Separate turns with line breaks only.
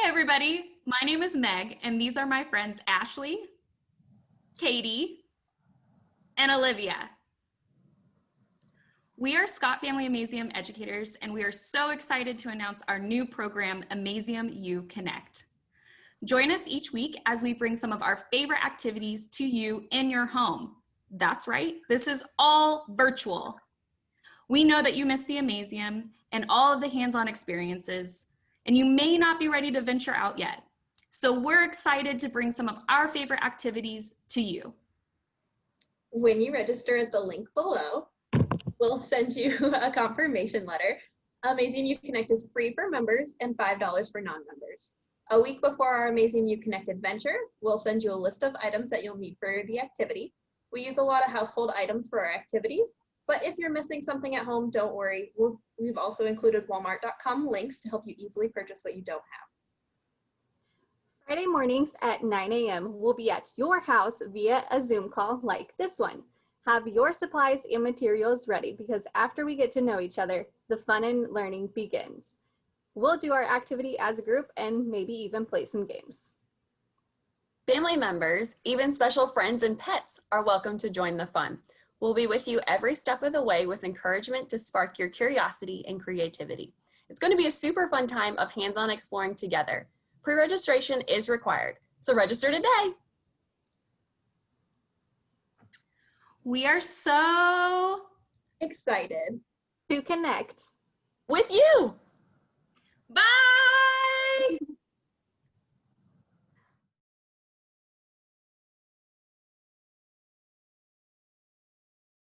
everybody. My name is Meg, and these are my friends Ashley, Katie, and Olivia. We are Scott Family Amazeum educators, and we are so excited to announce our new program, Amazeum YOU Connect. Join us each week as we bring some of our favorite activities to you in your home. That's right, this is all virtual. We know that you miss the Amazeum and all of the hands-on experiences, and you may not be ready to venture out yet. So we're excited to bring some of our favorite activities to you.
When you register at the link below, we'll send you a confirmation letter. Amazeum YOU Connect is free for members and $5 for non-members. A week before our Amazeum YOU Connect adventure, we'll send you a list of items that you'll need for the activity. We use a lot of household items for our activities, but if you're missing something at home, don't worry. We've also included Walmart.com links to help you easily purchase what you don't have.
Friday mornings at 9 a.m. we'll be at your house via a Zoom call like this one. Have your supplies and materials ready because after we get to know each other, the fun and learning begins. We'll do our activity as a group and maybe even play some games.
Family members, even special friends and pets are welcome to join the fun. We'll be with you every step of the way with encouragement to spark your curiosity and creativity. It's going to be a super fun time of hands-on exploring together. Pre-registration is required, so register today.
We are so
Excited
to connect
with you.
Bye!